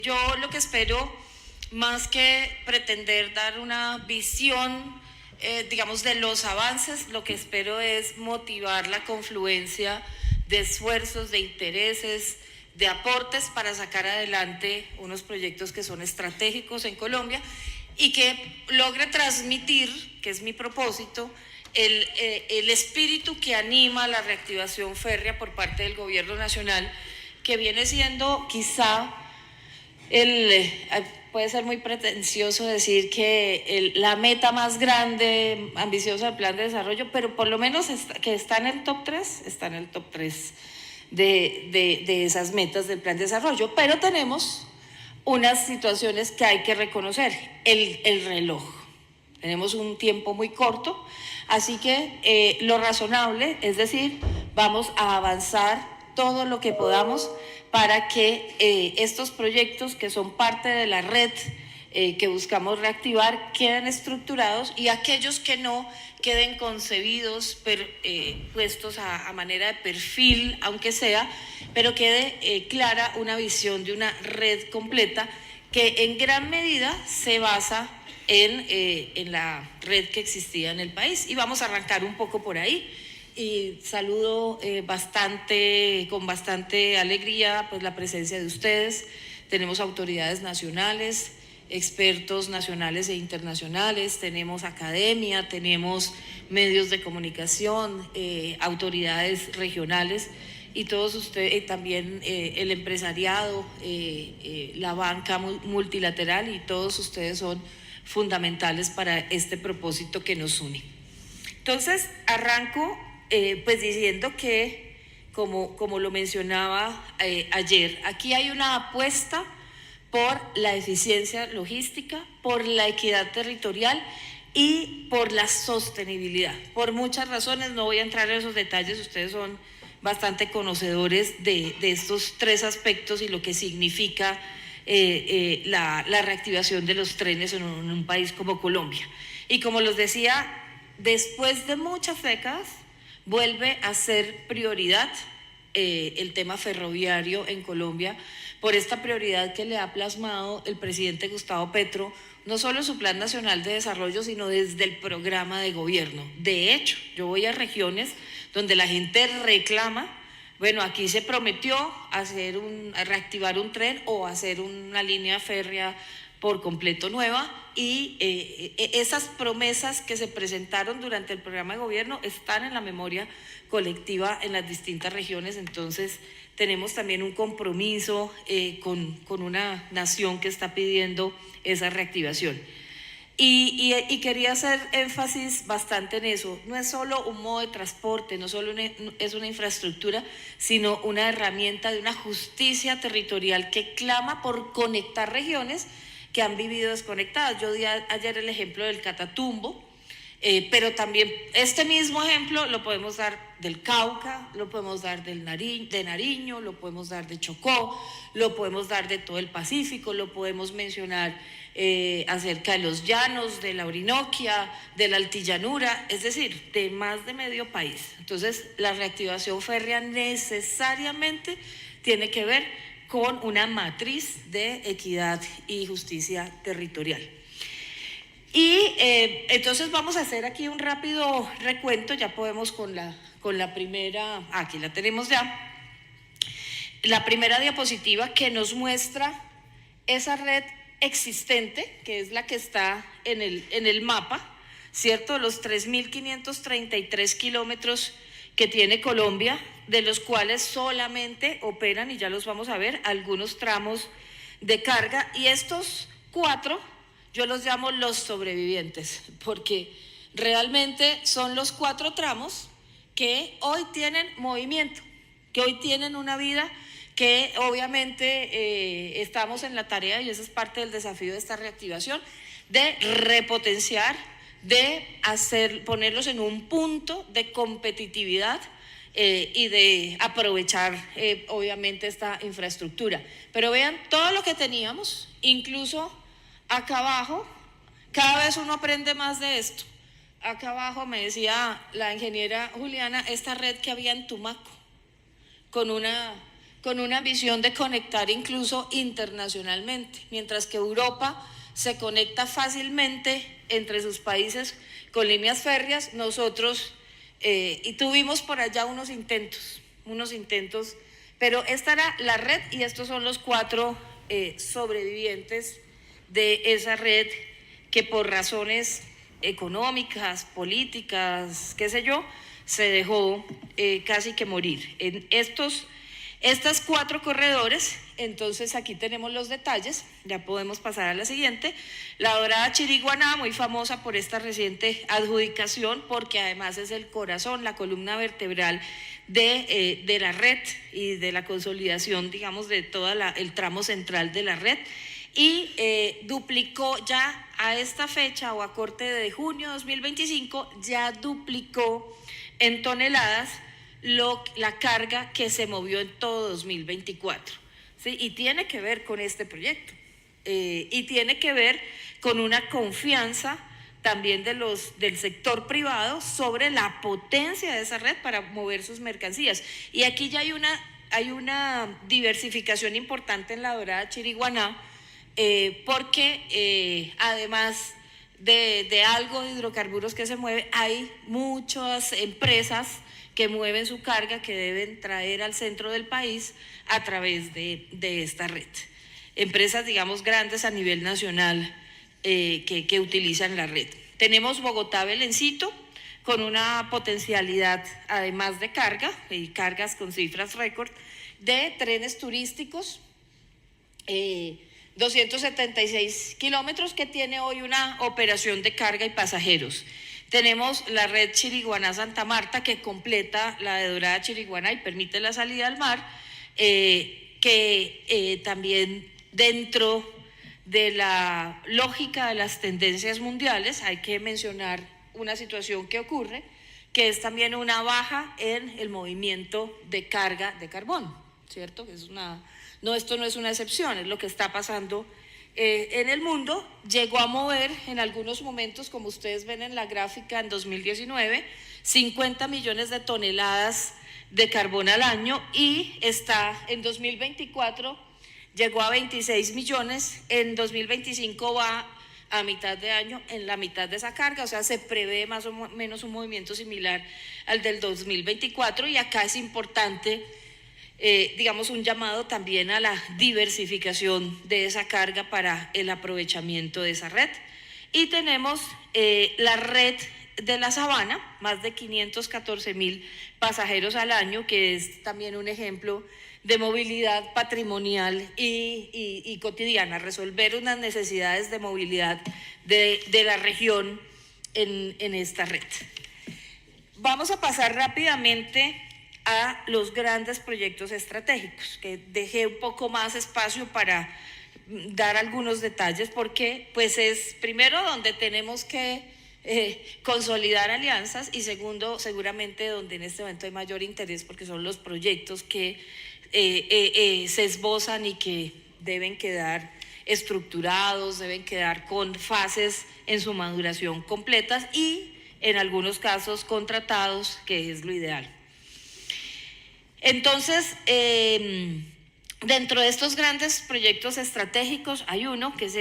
Yo lo que espero, más que pretender dar una visión, digamos, de los avances, lo que espero es motivar la confluencia de esfuerzos, de intereses, de aportes para sacar adelante unos proyectos que son estratégicos en Colombia y que logre transmitir, que es mi propósito, el espíritu que anima la reactivación férrea por parte del gobierno nacional, que viene siendo quizá puede ser muy pretencioso decir que la meta más grande, ambiciosa del plan de desarrollo, pero por lo menos que está en el top 3, está en el top 3 de esas metas del plan de desarrollo. Pero tenemos unas situaciones que hay que reconocer. El reloj. Tenemos un tiempo muy corto, así que lo razonable, es decir, vamos a avanzar todo lo que podamos para que estos proyectos que son parte de la red que buscamos reactivar queden estructurados y aquellos que no queden concebidos, puestos a manera de perfil, aunque sea, pero quede clara una visión de una red completa que en gran medida se basa en la red que existía en el país. Y vamos a arrancar un poco por ahí. Y saludo con bastante alegría pues la presencia de ustedes. Tenemos autoridades nacionales, expertos nacionales e internacionales, tenemos academia, tenemos medios de comunicación, autoridades regionales y todos ustedes, también el empresariado, la banca multilateral, y todos ustedes son fundamentales para este propósito que nos une. Entonces, arranco pues diciendo que, como lo mencionaba ayer, aquí hay una apuesta por la eficiencia logística, por la equidad territorial y por la sostenibilidad. Por muchas razones, no voy a entrar en esos detalles, ustedes son bastante conocedores de estos tres aspectos y lo que significa la reactivación de los trenes en un país como Colombia. Y como les decía, después de muchas décadas, vuelve a ser prioridad el tema ferroviario en Colombia, por esta prioridad que le ha plasmado el presidente Gustavo Petro, no solo en su Plan Nacional de Desarrollo, sino desde el programa de gobierno. De hecho, yo voy a regiones donde la gente reclama, bueno, aquí se prometió reactivar un tren o hacer una línea férrea por completo nueva, y esas promesas que se presentaron durante el programa de gobierno están en la memoria colectiva en las distintas regiones. Entonces tenemos también un compromiso con una nación que está pidiendo esa reactivación. Y quería hacer énfasis bastante en eso. No es solo un modo de transporte, no solo es una infraestructura, sino una herramienta de una justicia territorial que clama por conectar regiones que han vivido desconectadas. Yo di ayer el ejemplo del Catatumbo, pero también este mismo ejemplo lo podemos dar del Cauca, lo podemos dar de Nariño, lo podemos dar de Chocó, lo podemos dar de todo el Pacífico, lo podemos mencionar acerca de los llanos, de la Orinoquia, de la Altillanura, es decir, de más de medio país. Entonces, la reactivación férrea necesariamente tiene que ver con una matriz de equidad y justicia territorial. Y entonces vamos a hacer aquí un rápido recuento. Ya podemos con la primera, aquí la tenemos ya, la primera diapositiva que nos muestra esa red existente, que es la que está en el mapa, ¿cierto? Los 3.533 kilómetros que tiene Colombia, de los cuales solamente operan, y ya los vamos a ver, algunos tramos de carga. Y estos 4, yo los llamo los sobrevivientes, porque realmente son los 4 tramos que hoy tienen movimiento, que hoy tienen una vida, que obviamente estamos en la tarea, y esa es parte del desafío de esta reactivación, de repotenciar, de ponerlos en un punto de competitividad y de aprovechar obviamente esta infraestructura. Pero vean todo lo que teníamos, incluso acá abajo, cada vez uno aprende más de esto. Acá abajo me decía la ingeniera Juliana, esta red que había en Tumaco, con una con una visión de conectar incluso internacionalmente, mientras que Europa se conecta fácilmente entre sus países con líneas férreas. Nosotros y tuvimos por allá unos intentos, pero esta era la red y estos son los 4 sobrevivientes de esa red que por razones económicas, políticas, qué sé yo, se dejó casi que morir. En estas 4 corredores, entonces aquí tenemos los detalles, ya podemos pasar a la siguiente. La Dorada Chiriguaná, muy famosa por esta reciente adjudicación, porque además es el corazón, la columna vertebral de la red y de la consolidación, digamos, de todo el tramo central de la red. Y duplicó ya a esta fecha o a corte de junio de 2025, ya duplicó en toneladas la carga que se movió en todo 2024, ¿sí? Y tiene que ver con este proyecto y tiene que ver con una confianza también del sector privado sobre la potencia de esa red para mover sus mercancías. Y aquí ya hay una diversificación importante en la Dorada Chiriguaná, porque además de algo de hidrocarburos que se mueve, hay muchas empresas que mueven su carga que deben traer al centro del país a través de esta red. Empresas, digamos, grandes a nivel nacional que utilizan la red. Tenemos Bogotá-Belencito con una potencialidad, además de carga, y cargas con cifras récord, de trenes turísticos, 276 kilómetros, que tiene hoy una operación de carga y pasajeros. Tenemos la red Chiriguaná-Santa Marta, que completa la de Dorada Chiriguaná y permite la salida al mar, que también dentro de la lógica de las tendencias mundiales hay que mencionar una situación que ocurre, que es también una baja en el movimiento de carga de carbón, ¿cierto? Esto no es una excepción, es lo que está pasando en el mundo. Llegó a mover en algunos momentos, como ustedes ven en la gráfica, en 2019, 50 millones de toneladas de carbón al año, y está en 2024, llegó a 26 millones, en 2025 va a mitad de año en la mitad de esa carga, o sea, se prevé más o menos un movimiento similar al del 2024, y acá es importante digamos, un llamado también a la diversificación de esa carga para el aprovechamiento de esa red. Y tenemos la red de la Sabana, más de 514.000 pasajeros al año, que es también un ejemplo de movilidad patrimonial y cotidiana, resolver unas necesidades de movilidad de la región en esta red. Vamos a pasar rápidamente a los grandes proyectos estratégicos, que dejé un poco más espacio para dar algunos detalles, porque pues es primero donde tenemos que consolidar alianzas, y segundo, seguramente donde en este momento hay mayor interés, porque son los proyectos que se esbozan y que deben quedar estructurados, deben quedar con fases en su maduración completas y en algunos casos contratados, que es lo ideal. Entonces, dentro de estos grandes proyectos estratégicos hay uno que es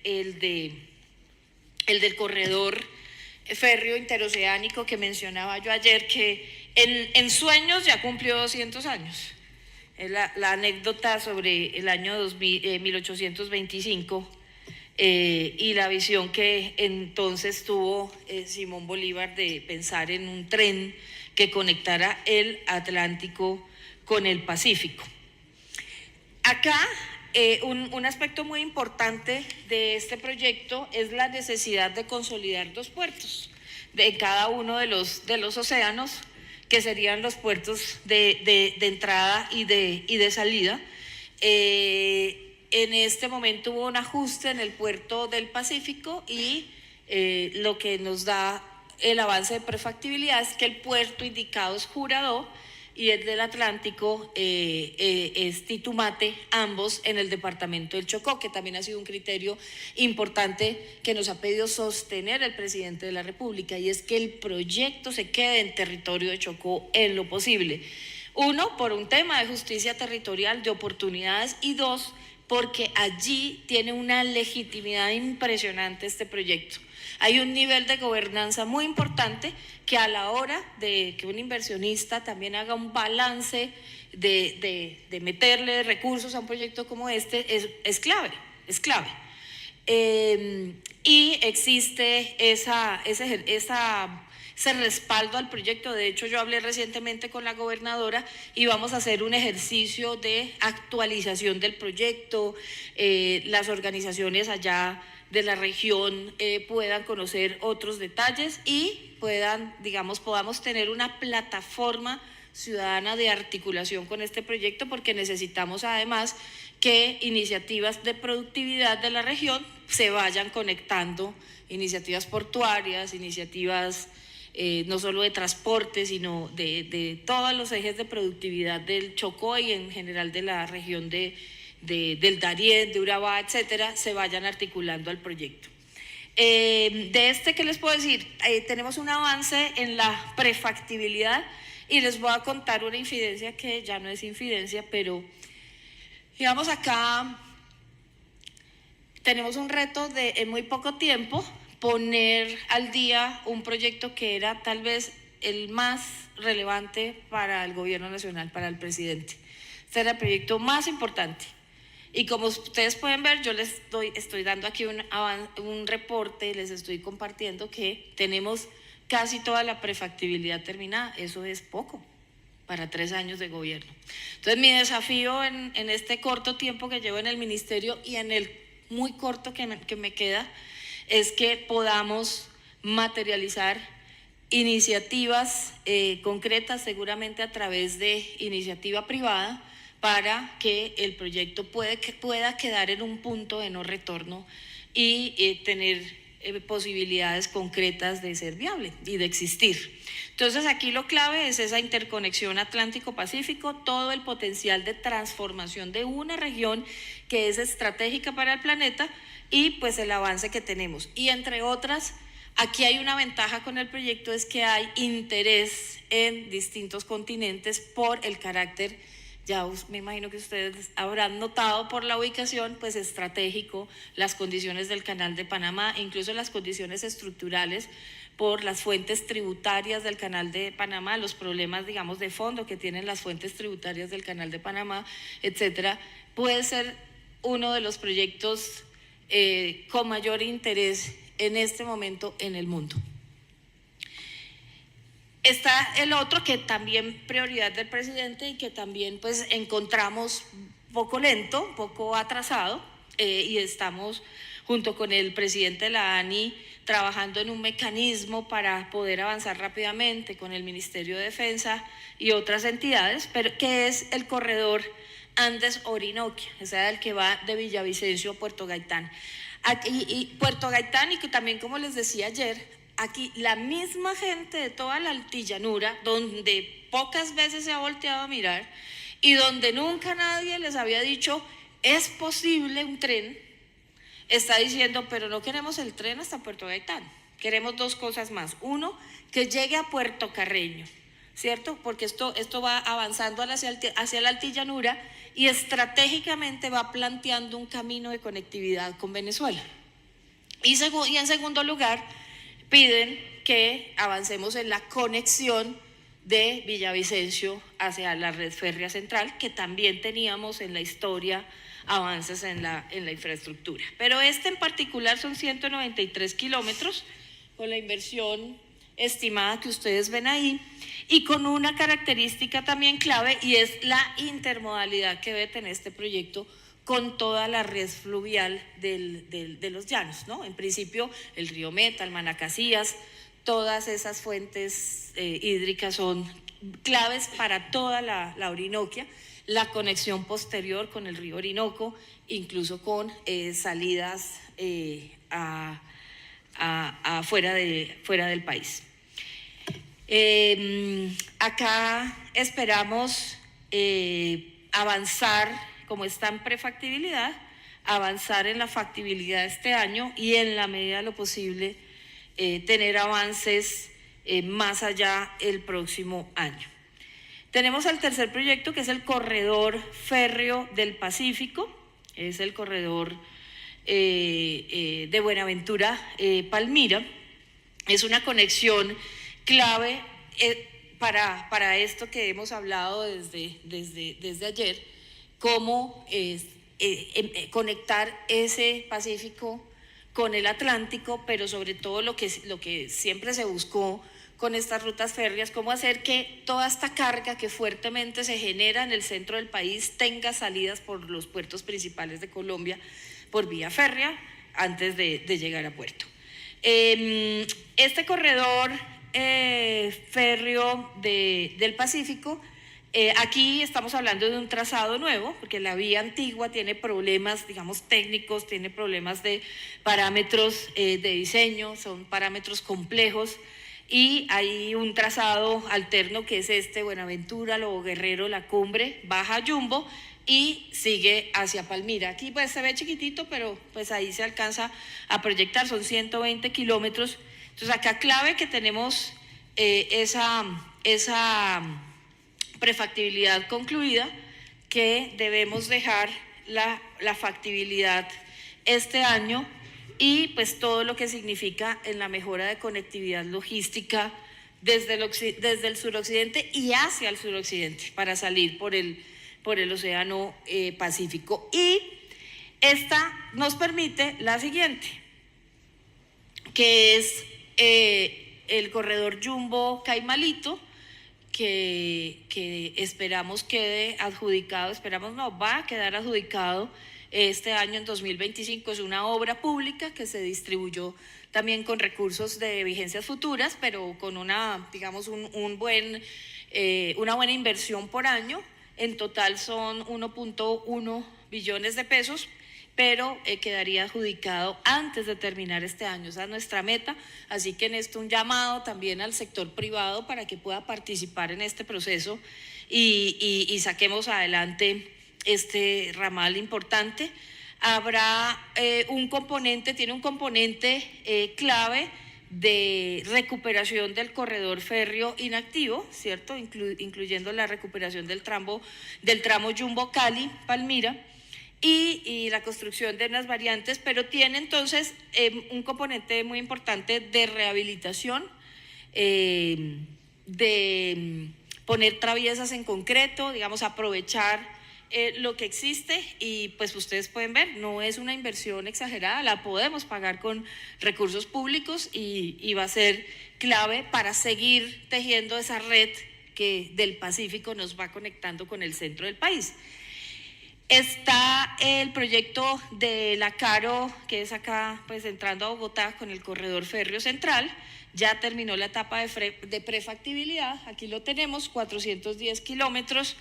el del corredor férreo interoceánico que mencionaba yo ayer, que en sueños ya cumplió 200 años. Es la anécdota sobre el año 1825 y la visión que entonces tuvo Simón Bolívar de pensar en un tren que conectara el Atlántico con el Pacífico. Acá un aspecto muy importante de este proyecto es la necesidad de consolidar 2 puertos de cada uno de los océanos, que serían los puertos de entrada y de salida. En este momento hubo un ajuste en el puerto del Pacífico, y lo que nos da el avance de prefactibilidad es que el puerto indicado es Juradó y el del Atlántico es Titumate, ambos en el departamento del Chocó, que también ha sido un criterio importante que nos ha pedido sostener el presidente de la República, y es que el proyecto se quede en territorio de Chocó en lo posible. Uno, por un tema de justicia territorial, de oportunidades, y dos, porque allí tiene una legitimidad impresionante este proyecto. Hay un nivel de gobernanza muy importante que a la hora de que un inversionista también haga un balance de meterle recursos a un proyecto como este, es clave, es clave. Y existe ese respaldo al proyecto. De hecho, yo hablé recientemente con la gobernadora y vamos a hacer un ejercicio de actualización del proyecto. Las organizaciones allá de la región puedan conocer otros detalles y podamos tener una plataforma ciudadana de articulación con este proyecto, porque necesitamos además que iniciativas de productividad de la región se vayan conectando, iniciativas portuarias, iniciativas no solo de transporte, sino de todos los ejes de productividad del Chocó y en general de la región del Darién, de Urabá, etcétera, se vayan articulando al proyecto. ¿Qué les puedo decir? Tenemos un avance en la prefactibilidad y les voy a contar una infidencia que ya no es infidencia, pero digamos acá tenemos un reto de en muy poco tiempo poner al día un proyecto que era tal vez el más relevante para el gobierno nacional, para el presidente. Este era el proyecto más importante. Y como ustedes pueden ver, yo les estoy dando aquí un reporte, les estoy compartiendo que tenemos casi toda la prefactibilidad terminada. Eso es poco para 3 años de gobierno. Entonces, mi desafío en este corto tiempo que llevo en el ministerio y en el muy corto que me queda es que podamos materializar iniciativas concretas, seguramente a través de iniciativa privada, para que el proyecto pueda quedar en un punto de no retorno y tener posibilidades concretas de ser viable y de existir. Entonces, aquí lo clave es esa interconexión Atlántico-Pacífico, todo el potencial de transformación de una región que es estratégica para el planeta y pues el avance que tenemos. Y entre otras, aquí hay una ventaja con el proyecto, es que hay interés en distintos continentes por el carácter, ya me imagino que ustedes habrán notado por la ubicación, pues estratégico, las condiciones del Canal de Panamá, incluso las condiciones estructurales por las fuentes tributarias del Canal de Panamá, los problemas, digamos, de fondo que tienen las fuentes tributarias del Canal de Panamá, etcétera. Puede ser uno de los proyectos con mayor interés en este momento en el mundo. Está el otro que también prioridad del presidente y que también pues encontramos poco lento, poco atrasado, y estamos junto con el presidente de la ANI trabajando en un mecanismo para poder avanzar rápidamente con el Ministerio de Defensa y otras entidades, pero que es el corredor Andes-Orinoquia, o sea, el que va de Villavicencio a Puerto Gaitán. Y Puerto Gaitán, y que también, como les decía ayer, aquí la misma gente de toda la altillanura, donde pocas veces se ha volteado a mirar y donde nunca nadie les había dicho es posible un tren, está diciendo, pero no queremos el tren hasta Puerto Gaitán, queremos 2 cosas más. Uno, que llegue a Puerto Carreño, ¿cierto? Porque esto va avanzando hacia la altillanura y estratégicamente va planteando un camino de conectividad con Venezuela. Y en segundo lugar, piden que avancemos en la conexión de Villavicencio hacia la red férrea central, que también teníamos en la historia avances en la infraestructura. Pero en particular son 193 kilómetros con la inversión estimada que ustedes ven ahí y con una característica también clave, y es la intermodalidad que debe tener este proyecto con toda la red fluvial de los llanos, ¿no? En principio, el río Meta, el Manacasías, todas esas fuentes hídricas son claves para toda la Orinoquia, la conexión posterior con el río Orinoco, incluso con salidas fuera del país. Acá esperamos avanzar, como está en prefactibilidad, avanzar en la factibilidad este año y en la medida de lo posible tener avances más allá el próximo año. Tenemos el tercer proyecto, que es el corredor férreo del Pacífico, es el corredor de Buenaventura Palmira. Es una conexión clave para esto que hemos hablado desde ayer, cómo conectar ese Pacífico con el Atlántico, pero sobre todo lo que siempre se buscó con estas rutas férreas, cómo hacer que toda esta carga que fuertemente se genera en el centro del país tenga salidas por los puertos principales de Colombia por vía férrea antes de llegar a puerto. Este corredor férreo del Pacífico, aquí estamos hablando de un trazado nuevo, porque la vía antigua tiene problemas, digamos, técnicos, tiene problemas de parámetros de diseño, son parámetros complejos, y hay un trazado alterno que es Buenaventura, Lobo Guerrero, La Cumbre, baja Jumbo y sigue hacia Palmira. Aquí pues se ve chiquitito, pero pues ahí se alcanza a proyectar, son 120 kilómetros. Entonces acá clave que tenemos esa prefactibilidad concluida, que debemos dejar la factibilidad este año, y pues todo lo que significa en la mejora de conectividad logística desde el suroccidente y hacia el suroccidente para salir por el Océano Pacífico. Y esta nos permite la siguiente, que es el corredor Jumbo Caimalito, que esperamos quede adjudicado, va a quedar adjudicado este año en 2025. Es una obra pública que se distribuyó también con recursos de vigencias futuras, pero con una buena inversión por año. En total son 1.1 billones de pesos, pero quedaría adjudicado antes de terminar este año. Esa es nuestra meta, así que en esto un llamado también al sector privado para que pueda participar en este proceso y saquemos adelante este ramal importante. Habrá tiene un componente clave de recuperación del corredor férreo inactivo, ¿cierto? Incluyendo la recuperación del tramo Jumbo Cali Palmira y la construcción de unas variantes, pero tiene entonces un componente muy importante de rehabilitación, de poner traviesas en concreto, digamos, aprovechar lo que existe, y pues ustedes pueden ver, no es una inversión exagerada, la podemos pagar con recursos públicos y va a ser clave para seguir tejiendo esa red que del Pacífico nos va conectando con el centro del país. Está el proyecto de la Caro, que es acá pues entrando a Bogotá con el corredor férreo central. Ya terminó la etapa de prefactibilidad, aquí lo tenemos, 410 kilómetros,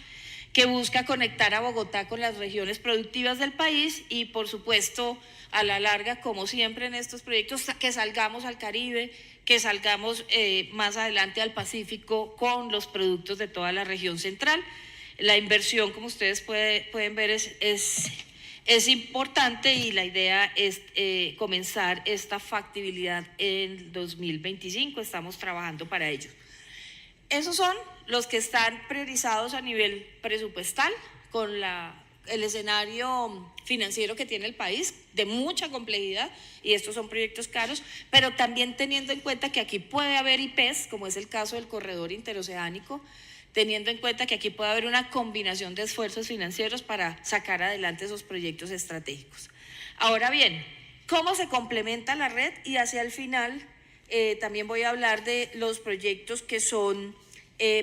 que busca conectar a Bogotá con las regiones productivas del país y, por supuesto, a la larga, como siempre en estos proyectos, que salgamos al Caribe, que salgamos más adelante al Pacífico con los productos de toda la región central. La inversión, como ustedes pueden ver, es importante, y la idea es comenzar esta factibilidad en 2025. Estamos trabajando para ello. Esos son los que están priorizados a nivel presupuestal, con el escenario financiero que tiene el país, de mucha complejidad, y estos son proyectos caros, pero también teniendo en cuenta que aquí puede haber IPs, como es el caso del corredor interoceánico, teniendo en cuenta que aquí puede haber una combinación de esfuerzos financieros para sacar adelante esos proyectos estratégicos. Ahora bien, ¿cómo se complementa la red? Y hacia el final también voy a hablar de los proyectos que son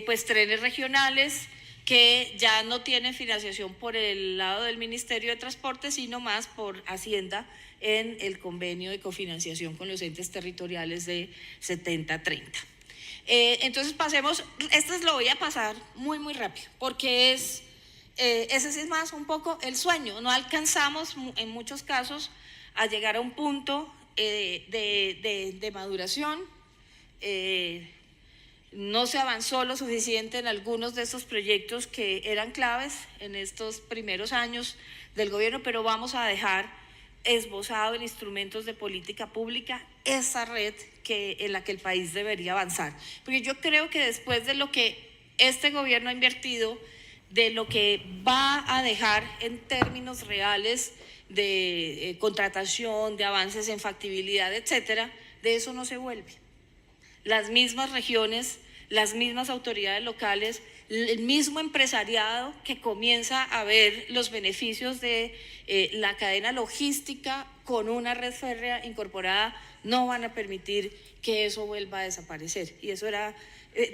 pues trenes regionales, que ya no tienen financiación por el lado del Ministerio de Transporte, sino más por Hacienda en el convenio de cofinanciación con los entes territoriales de 70-30. Entonces pasemos, lo voy a pasar muy rápido, porque ese es más un poco el sueño. No alcanzamos en muchos casos a llegar a un punto de maduración, no se avanzó lo suficiente en algunos de estos proyectos que eran claves en estos primeros años del gobierno, pero vamos a dejar esbozado en instrumentos de política pública esa red en la que el país debería avanzar. Porque yo creo que después de lo que este gobierno ha invertido de lo que va a dejar en términos reales de contratación, de avances en factibilidad, etcétera, de eso no se vuelve. Las mismas regiones, las mismas autoridades locales, el mismo empresariado que comienza a ver los beneficios de la cadena logística con una red férrea incorporada, no van a permitir que eso vuelva a desaparecer. Y eso era,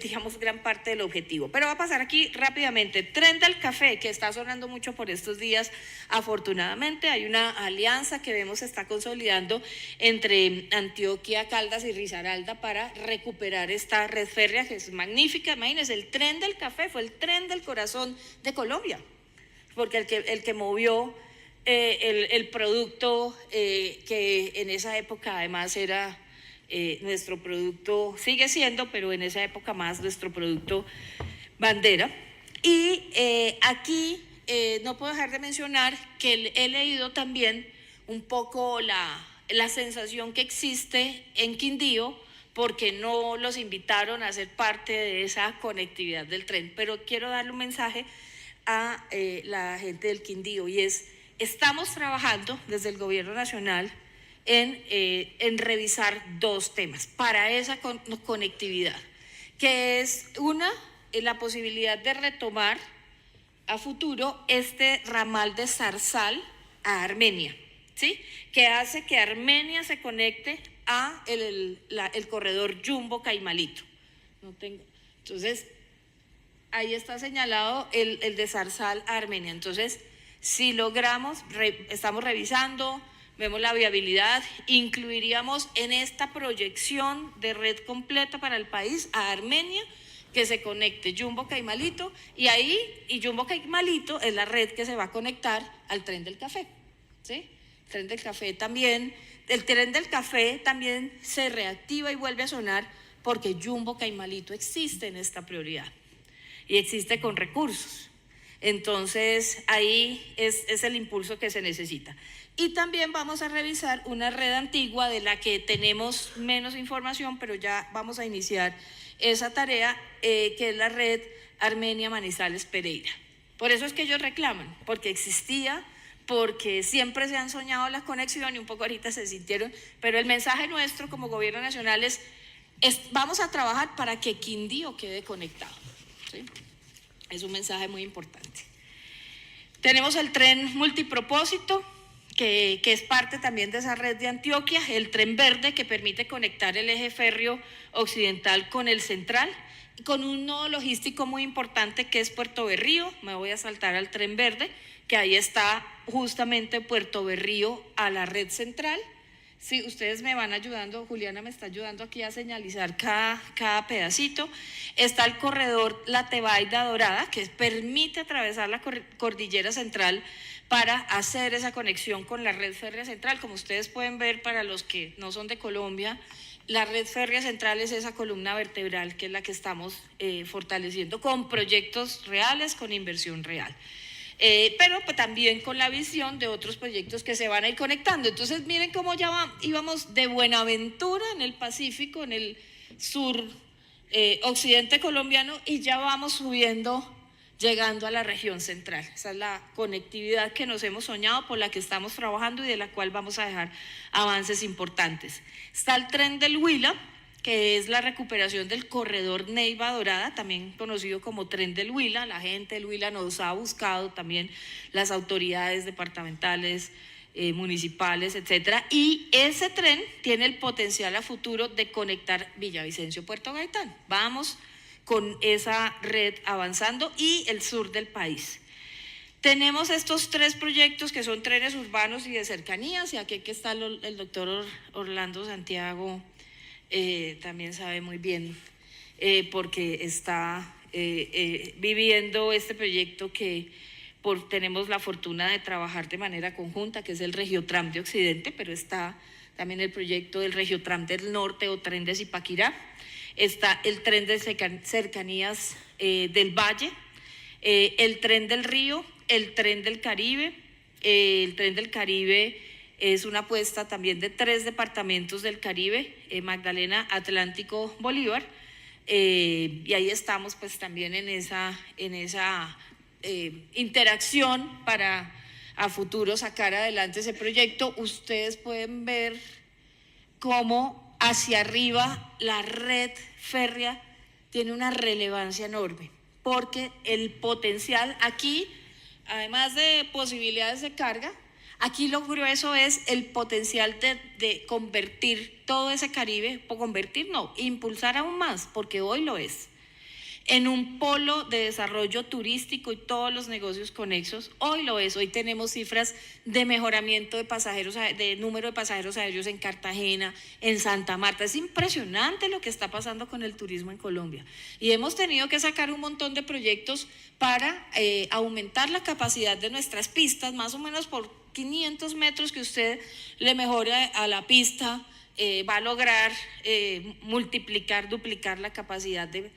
digamos, gran parte del objetivo. Pero va a pasar aquí rápidamente. Tren del Café, que está sonando mucho por estos días. Afortunadamente hay una alianza que vemos se está consolidando entre Antioquia, Caldas y Risaralda para recuperar esta red férrea que es magnífica. Imagínense, el Tren del Café fue el tren del corazón de Colombia, porque el que movió el producto que en esa época además era nuestro producto, sigue siendo, pero en esa época más nuestro producto bandera. Y aquí no puedo dejar de mencionar que he leído también un poco la sensación que existe en Quindío porque no los invitaron a ser parte de esa conectividad del tren. Pero quiero darle un mensaje a la gente del Quindío y es: estamos trabajando desde el Gobierno Nacional en revisar dos temas para esa conectividad, que es una, la posibilidad de retomar a futuro este ramal de Zarzal a Armenia, ¿sí? Que hace que Armenia se conecte a el corredor Jumbo-Caimalito. Entonces, ahí está señalado el de Zarzal a Armenia. Entonces, si logramos, estamos revisando, vemos la viabilidad, incluiríamos en esta proyección de red completa para el país a Armenia, que se conecte Jumbo-Caimalito, y Jumbo-Caimalito es la red que se va a conectar al Tren del Café, ¿sí? El Tren del Café también se reactiva y vuelve a sonar porque Jumbo-Caimalito existe en esta prioridad y existe con recursos. Entonces, ahí es el impulso que se necesita. Y también vamos a revisar una red antigua de la que tenemos menos información, pero ya vamos a iniciar esa tarea, que es la red Armenia-Manizales-Pereira. Por eso es que ellos reclaman, porque existía, porque siempre se han soñado la conexión y un poco ahorita se sintieron, pero el mensaje nuestro como Gobierno Nacional es vamos a trabajar para que Quindío quede conectado, ¿sí? Es un mensaje muy importante. Tenemos el tren multipropósito, que es parte también de esa red de Antioquia, el tren verde que permite conectar el eje férreo occidental con el central, con un nodo logístico muy importante que es Puerto Berrío. Me voy a saltar al tren verde, que ahí está justamente Puerto Berrío a la red central. Sí, ustedes me van ayudando, Juliana me está ayudando aquí a señalizar cada pedacito. Está el corredor La Tebaida Dorada, que permite atravesar la cordillera central para hacer esa conexión con la red férrea central. Como ustedes pueden ver, para los que no son de Colombia, la red férrea central es esa columna vertebral que es la que estamos fortaleciendo con proyectos reales, con inversión real. Pero pues, también con la visión de otros proyectos que se van a ir conectando. Entonces miren cómo ya íbamos de Buenaventura en el Pacífico, en el sur occidente colombiano, y ya vamos subiendo, llegando a la región central. Esa es la conectividad que nos hemos soñado, por la que estamos trabajando y de la cual vamos a dejar avances importantes. Está el tren del Huila, que es la recuperación del corredor Neiva-Dorada, también conocido como Tren del Huila. La gente del Huila nos ha buscado, también las autoridades departamentales, municipales, etcétera, y ese tren tiene el potencial a futuro de conectar Villavicencio-Puerto Gaitán. Vamos con esa red avanzando, y el sur del país. Tenemos estos tres proyectos que son trenes urbanos y de cercanías, y aquí que está el doctor Orlando Santiago, también sabe muy bien, porque está viviendo este proyecto que tenemos la fortuna de trabajar de manera conjunta, que es el Regiotram de Occidente, pero está también el proyecto del Regiotram del Norte o Tren de Zipaquirá. Está el tren de cercanías del Valle, el tren del Río, el tren del Caribe. El tren del Caribe es una apuesta también de 3 departamentos del Caribe, Magdalena, Atlántico, Bolívar, y ahí estamos pues también en esa interacción para a futuro sacar adelante ese proyecto. Ustedes pueden ver cómo hacia arriba la red férrea tiene una relevancia enorme, porque el potencial aquí, además de posibilidades de carga, aquí lo grueso es el potencial de convertir todo ese Caribe, convertir no, impulsar aún más, porque hoy lo es, en un polo de desarrollo turístico y todos los negocios conexos. Hoy lo es, hoy tenemos cifras de mejoramiento de pasajeros, de número de pasajeros aéreos en Cartagena, en Santa Marta. Es impresionante lo que está pasando con el turismo en Colombia. Y hemos tenido que sacar un montón de proyectos para aumentar la capacidad de nuestras pistas, más o menos por 500 metros que usted le mejore a la pista, va a lograr multiplicar, duplicar la capacidad de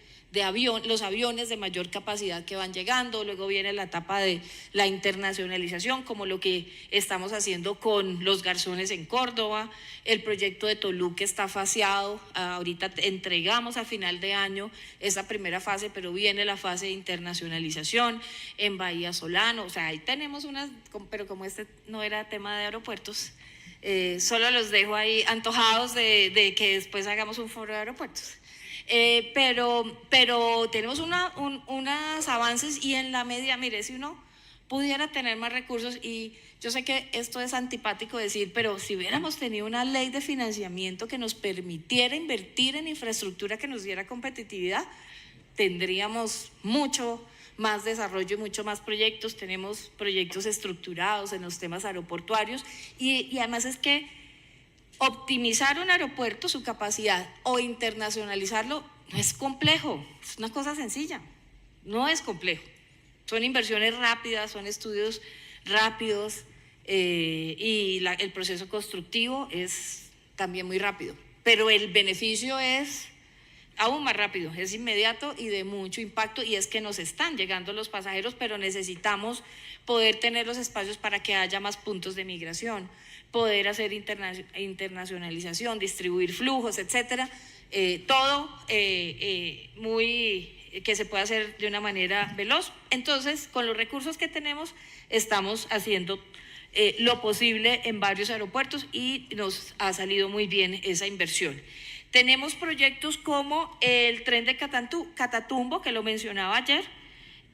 los aviones de mayor capacidad que van llegando. Luego viene la etapa de la internacionalización, como lo que estamos haciendo con los garzones en Córdoba. El proyecto de Toluca está faseado, ahorita entregamos a final de año esa primera fase, pero viene la fase de internacionalización en Bahía Solano. O sea, ahí tenemos unas, pero como este no era tema de aeropuertos, solo los dejo ahí antojados de que después hagamos un foro de aeropuertos. Pero tenemos unos avances, y en la media, mire, si uno pudiera tener más recursos, y yo sé que esto es antipático decir, pero si hubiéramos tenido una ley de financiamiento que nos permitiera invertir en infraestructura que nos diera competitividad, tendríamos mucho más desarrollo y mucho más proyectos. Tenemos proyectos estructurados en los temas aeroportuarios, y además es que optimizar un aeropuerto, su capacidad, o internacionalizarlo no es complejo, es una cosa sencilla, no es complejo. Son inversiones rápidas, son estudios rápidos, y el proceso constructivo es también muy rápido, pero el beneficio es aún más rápido, es inmediato y de mucho impacto, y es que nos están llegando los pasajeros, pero necesitamos poder tener los espacios para que haya más puntos de migración, poder hacer internacionalización, distribuir flujos, etcétera, todo muy que se pueda hacer de una manera veloz. Entonces, con los recursos que tenemos, estamos haciendo lo posible en varios aeropuertos, y nos ha salido muy bien esa inversión. Tenemos proyectos como el tren de Catatumbo, que lo mencionaba ayer,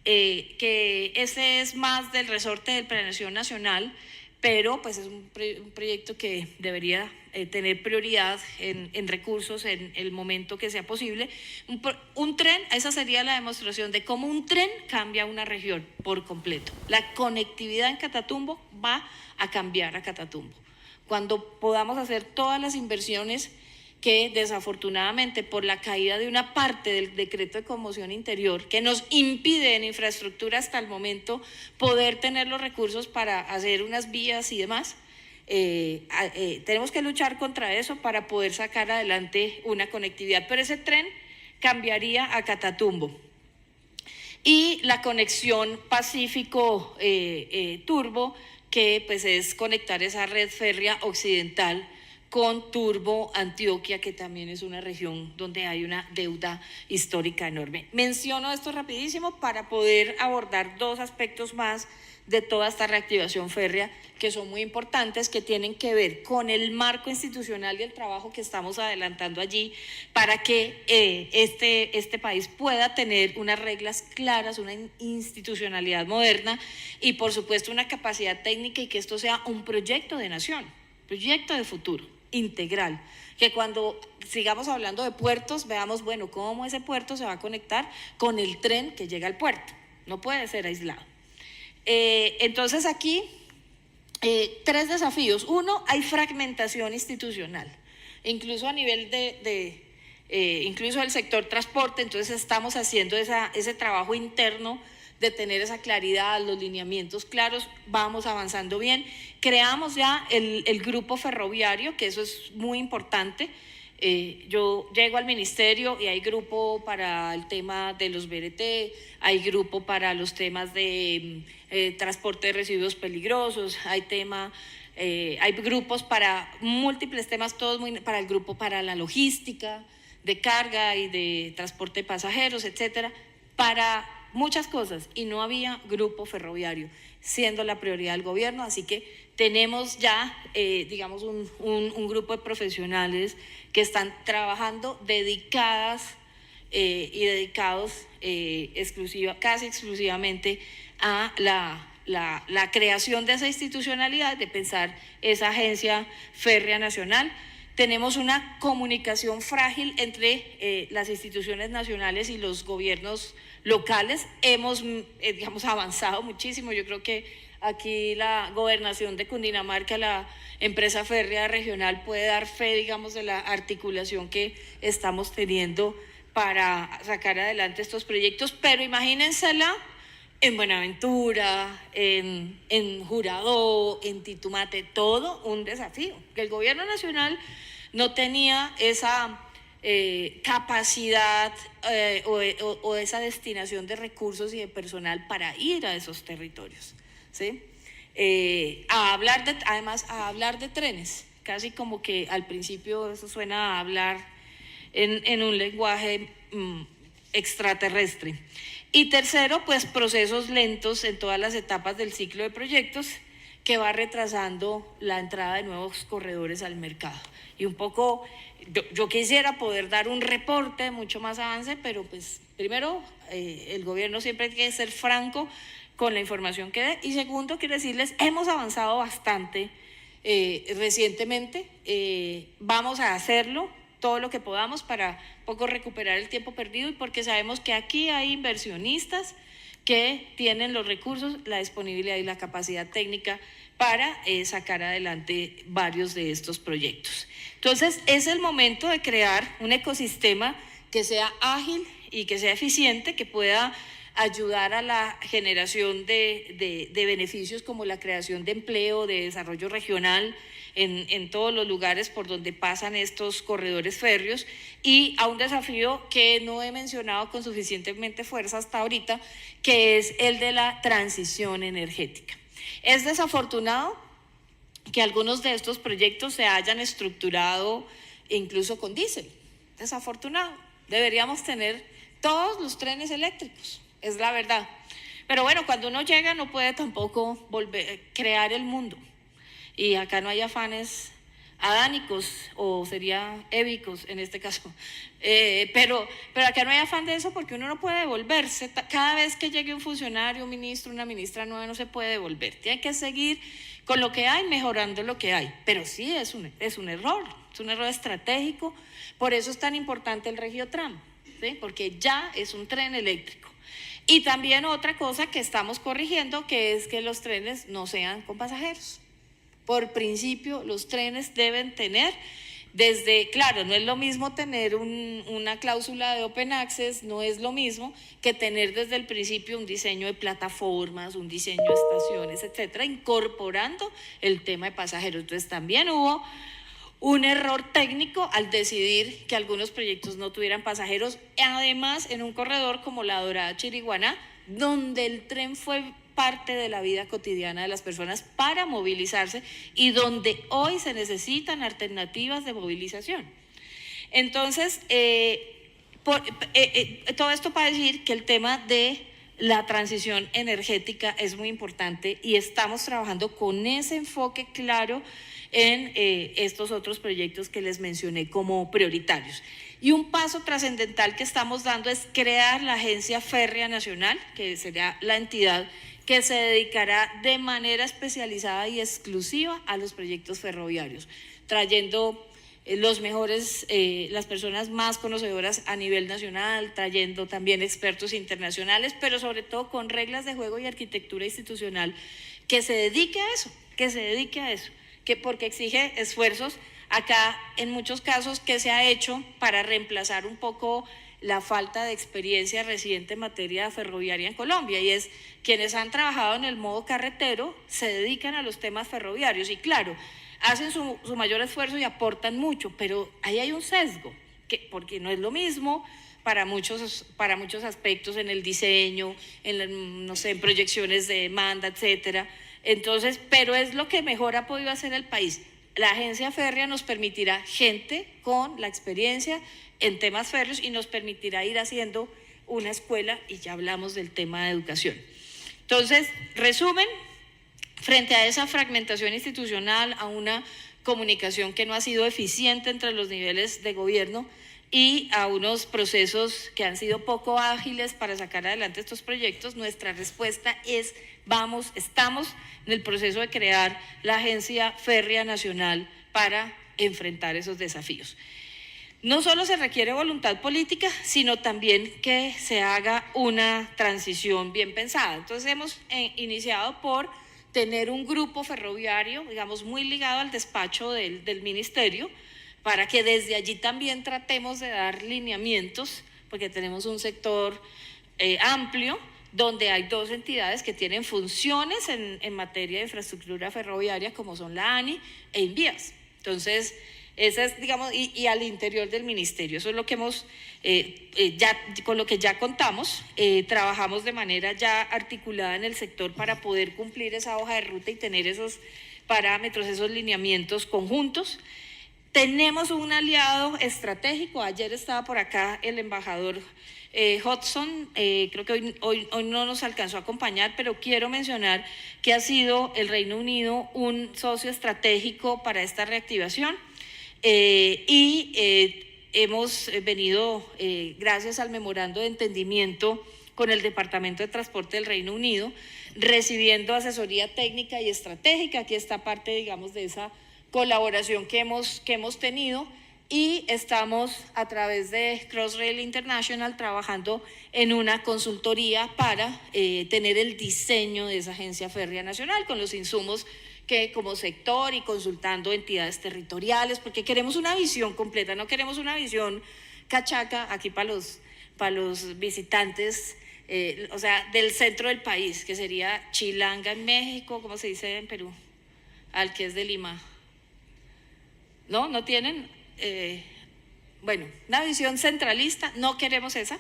que ese es más del resorte de Planeación Nacional, pero pues es un proyecto que debería tener prioridad en recursos en el momento que sea posible. Un tren, esa sería la demostración de cómo un tren cambia una región por completo. La conectividad en Catatumbo va a cambiar a Catatumbo. Cuando podamos hacer todas las inversiones que desafortunadamente por la caída de una parte del decreto de conmoción interior que nos impide en infraestructura hasta el momento poder tener los recursos para hacer unas vías y demás, tenemos que luchar contra eso para poder sacar adelante una conectividad, pero ese tren cambiaría a Catatumbo. Y la conexión Pacífico Turbo, que pues es conectar esa red férrea occidental con Turbo Antioquia, que también es una región donde hay una deuda histórica enorme. Menciono esto rapidísimo para poder abordar dos aspectos más de toda esta reactivación férrea que son muy importantes, que tienen que ver con el marco institucional y el trabajo que estamos adelantando allí para que este país pueda tener unas reglas claras, una institucionalidad moderna y por supuesto una capacidad técnica, y que esto sea un proyecto de nación, proyecto de futuro integral, que cuando sigamos hablando de puertos veamos, bueno, cómo ese puerto se va a conectar con el tren que llega al puerto, no puede ser aislado. Entonces aquí tres desafíos. Uno, hay fragmentación institucional, incluso a nivel incluso del sector transporte. Entonces estamos haciendo ese trabajo interno de tener esa claridad, los lineamientos claros, vamos avanzando bien. Creamos ya el grupo ferroviario, que eso es muy importante. Yo llego al ministerio y hay grupo para el tema de los BRT, hay grupo para los temas de transporte de residuos peligrosos, hay grupos para múltiples temas, todos para el grupo para la logística de carga y de transporte de pasajeros, etcétera, para muchas cosas, y no había grupo ferroviario, siendo la prioridad del gobierno. Así que tenemos ya, digamos, un grupo de profesionales que están trabajando dedicadas y dedicados casi exclusivamente a la creación de esa institucionalidad, de pensar esa agencia férrea nacional. Tenemos una comunicación frágil entre las instituciones nacionales y los gobiernos locales. Hemos, digamos, avanzado muchísimo. Yo creo que aquí la gobernación de Cundinamarca, la empresa férrea regional, puede dar fe, digamos, de la articulación que estamos teniendo para sacar adelante estos proyectos. Pero imagínensela en Buenaventura, en Jurado, en Titumate, todo un desafío, que el gobierno nacional no tenía esa capacidad o esa destinación de recursos y de personal para ir a esos territorios, ¿sí? Además, a hablar de trenes, casi como que al principio eso suena a hablar en un lenguaje extraterrestre. Y tercero, pues procesos lentos en todas las etapas del ciclo de proyectos, que va retrasando la entrada de nuevos corredores al mercado. Y un poco, yo quisiera poder dar un reporte de mucho más avance, pero pues primero, el gobierno siempre tiene que ser franco con la información que dé, y segundo, quiero decirles, hemos avanzado bastante recientemente, vamos a hacerlo todo lo que podamos para poco recuperar el tiempo perdido, y porque sabemos que aquí hay inversionistas que tienen los recursos, la disponibilidad y la capacidad técnica para sacar adelante varios de estos proyectos. Entonces, es el momento de crear un ecosistema que sea ágil y que sea eficiente, que pueda ayudar a la generación de beneficios, como la creación de empleo, de desarrollo regional en todos los lugares por donde pasan estos corredores férreos, y a un desafío que no he mencionado con suficientemente fuerza hasta ahorita, que es el de la transición energética. Es desafortunado que algunos de estos proyectos se hayan estructurado incluso con diésel. Desafortunado. Deberíamos tener todos los trenes eléctricos, es la verdad. Pero bueno, cuando uno llega no puede tampoco crear el mundo. Y acá no hay afanes adánicos, o sería évicos en este caso. Pero acá no hay afán de eso, porque uno no puede devolverse. Cada vez que llegue un funcionario, un ministro, una ministra nueva, no se puede devolver. Tiene que seguir con lo que hay, mejorando lo que hay. Pero sí es un error estratégico. Por eso es tan importante el Regiotram, ¿sí? Porque ya es un tren eléctrico. Y también otra cosa que estamos corrigiendo, que es que los trenes no sean con pasajeros. Por principio, los trenes deben tener claro, no es lo mismo tener una cláusula de open access, no es lo mismo que tener desde el principio un diseño de plataformas, un diseño de estaciones, etcétera, incorporando el tema de pasajeros. Entonces, también hubo un error técnico al decidir que algunos proyectos no tuvieran pasajeros, además en un corredor como la Dorada-Chiriguaná, donde el tren fue parte de la vida cotidiana de las personas para movilizarse, y donde hoy se necesitan alternativas de movilización. Entonces, todo esto para decir que el tema de la transición energética es muy importante, y estamos trabajando con ese enfoque claro en estos otros proyectos que les mencioné como prioritarios. Y un paso trascendental que estamos dando es crear la Agencia Férrea Nacional, que será la entidad que se dedicará de manera especializada y exclusiva a los proyectos ferroviarios, trayendo los mejores, las personas más conocedoras a nivel nacional, trayendo también expertos internacionales, pero sobre todo con reglas de juego y arquitectura institucional que se dedique a eso, porque exige esfuerzos. Acá, en muchos casos, ¿qué se ha hecho para reemplazar un poco la falta de experiencia reciente en materia ferroviaria en Colombia? Y es, quienes han trabajado en el modo carretero se dedican a los temas ferroviarios, y claro, hacen su mayor esfuerzo y aportan mucho, pero ahí hay un sesgo, porque no es lo mismo para muchos aspectos en el diseño, no sé, en proyecciones de demanda, etcétera. Entonces, pero es lo que mejor ha podido hacer el país. La agencia férrea nos permitirá gente con la experiencia en temas férreos y nos permitirá ir haciendo una escuela, y ya hablamos del tema de educación. Entonces, resumen, frente a esa fragmentación institucional, a una comunicación que no ha sido eficiente entre los niveles de gobierno y a unos procesos que han sido poco ágiles para sacar adelante estos proyectos, nuestra respuesta es estamos en el proceso de crear la Agencia Férrea Nacional para enfrentar esos desafíos. No solo se requiere voluntad política, sino también que se haga una transición bien pensada. Entonces hemos iniciado por tener un grupo ferroviario, digamos, muy ligado al despacho del ministerio, para que desde allí también tratemos de dar lineamientos, porque tenemos un sector amplio, donde hay dos entidades que tienen funciones en materia de infraestructura ferroviaria, como son la ANI e Invías. Entonces, esa es, digamos, y al interior del ministerio. Eso es lo que hemos, con lo que ya contamos. Trabajamos de manera ya articulada en el sector para poder cumplir esa hoja de ruta y tener esos parámetros, esos lineamientos conjuntos. Tenemos un aliado estratégico. Ayer estaba por acá el embajador Hudson, creo que hoy no nos alcanzó a acompañar, pero quiero mencionar que ha sido el Reino Unido un socio estratégico para esta reactivación. Hemos venido, gracias al memorando de entendimiento con el Departamento de Transporte del Reino Unido, recibiendo asesoría técnica y estratégica. Aquí está parte, digamos, de esa colaboración que hemos tenido, y estamos a través de Crossrail International trabajando en una consultoría para tener el diseño de esa agencia férrea nacional con los insumos que como sector y consultando entidades territoriales, porque queremos una visión completa, no queremos una visión cachaca aquí para los visitantes, o sea, del centro del país, que sería Chilanga en México, ¿cómo se dice en Perú? Al que es de Lima. ¿No tienen? Bueno, una visión centralista, no queremos esa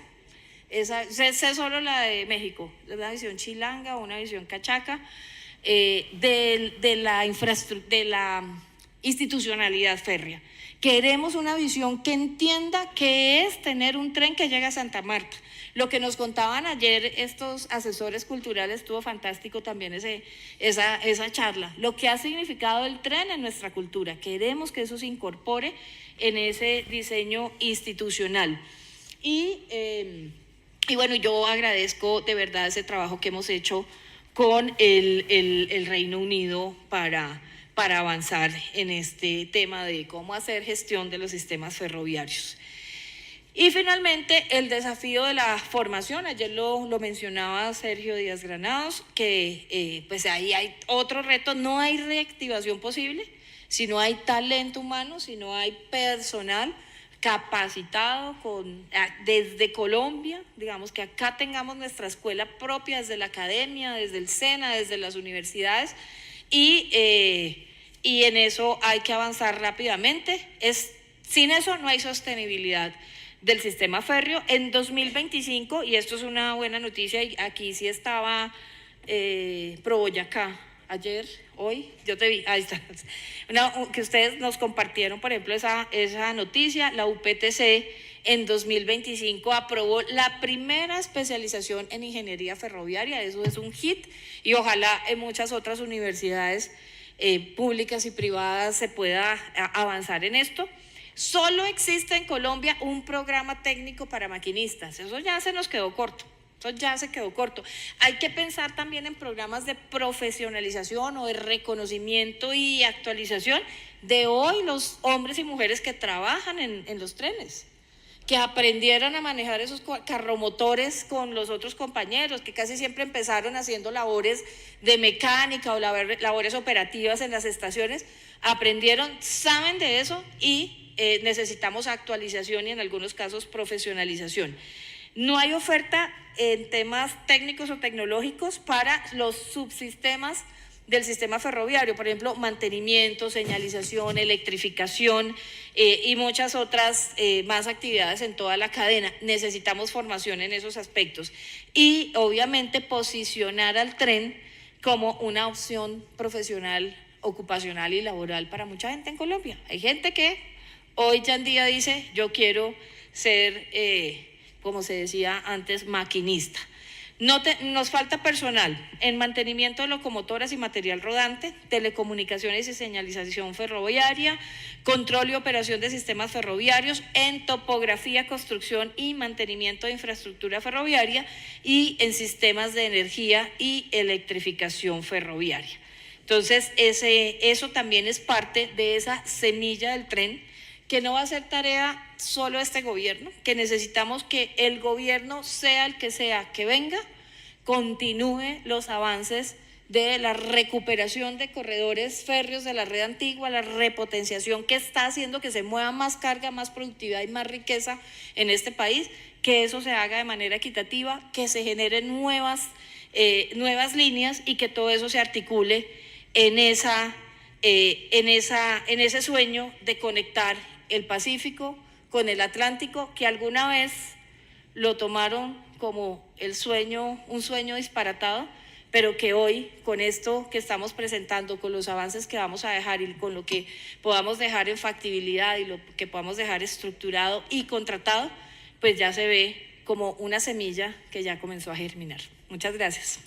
sé solo la de México, una visión chilanga o una visión cachaca. De la institucionalidad férrea. Queremos una visión que entienda qué es tener un tren que llega a Santa Marta. Lo que nos contaban ayer estos asesores culturales, estuvo fantástico también esa charla. Lo que ha significado el tren en nuestra cultura. Queremos que eso se incorpore en ese diseño institucional. Y bueno, yo agradezco de verdad ese trabajo que hemos hecho con el Reino Unido para avanzar en este tema de cómo hacer gestión de los sistemas ferroviarios. Y finalmente, el desafío de la formación. Ayer lo mencionaba Sergio Díaz Granados, que pues ahí hay otro reto. No hay reactivación posible si no hay talento humano, si no hay personal capacitado desde Colombia, digamos que acá tengamos nuestra escuela propia desde la academia, desde el SENA, desde las universidades, y en eso hay que avanzar rápidamente. Sin eso no hay sostenibilidad del sistema férreo. En 2025, y esto es una buena noticia, y aquí sí estaba Pro Boyacá, ayer, hoy, yo te vi, ahí está, que ustedes nos compartieron, por ejemplo, esa noticia. La UPTC en 2025 aprobó la primera especialización en ingeniería ferroviaria. Eso es un hit, y ojalá en muchas otras universidades públicas y privadas se pueda avanzar en esto. Solo existe en Colombia un programa técnico para maquinistas. Eso ya se nos quedó corto. Eso ya se quedó corto. Hay que pensar también en programas de profesionalización o de reconocimiento y actualización de hoy los hombres y mujeres que trabajan en los trenes, que aprendieran a manejar esos carromotores con los otros compañeros, que casi siempre empezaron haciendo labores de mecánica o labores operativas en las estaciones, aprendieron, saben de eso, y necesitamos actualización y en algunos casos profesionalización. No hay oferta en temas técnicos o tecnológicos para los subsistemas del sistema ferroviario, por ejemplo, mantenimiento, señalización, electrificación y muchas otras más actividades en toda la cadena. Necesitamos formación en esos aspectos y obviamente posicionar al tren como una opción profesional ocupacional y laboral para mucha gente en Colombia. Hay gente que hoy ya en día dice, yo quiero ser, como se decía antes, maquinista. Nos falta personal en mantenimiento de locomotoras y material rodante, telecomunicaciones y señalización ferroviaria, control y operación de sistemas ferroviarios, en topografía, construcción y mantenimiento de infraestructura ferroviaria y en sistemas de energía y electrificación ferroviaria. Entonces, eso también es parte de esa semilla del tren, que no va a ser tarea solo de este gobierno, que necesitamos que el gobierno, sea el que venga, continúe los avances de la recuperación de corredores férreos de la red antigua, la repotenciación que está haciendo que se mueva más carga, más productividad y más riqueza en este país, que eso se haga de manera equitativa, que se generen nuevas líneas y que todo eso se articule en ese sueño de conectar el Pacífico con el Atlántico, que alguna vez lo tomaron como un sueño disparatado, pero que hoy, con esto que estamos presentando, con los avances que vamos a dejar y con lo que podamos dejar en factibilidad y lo que podamos dejar estructurado y contratado, pues ya se ve como una semilla que ya comenzó a germinar. Muchas gracias.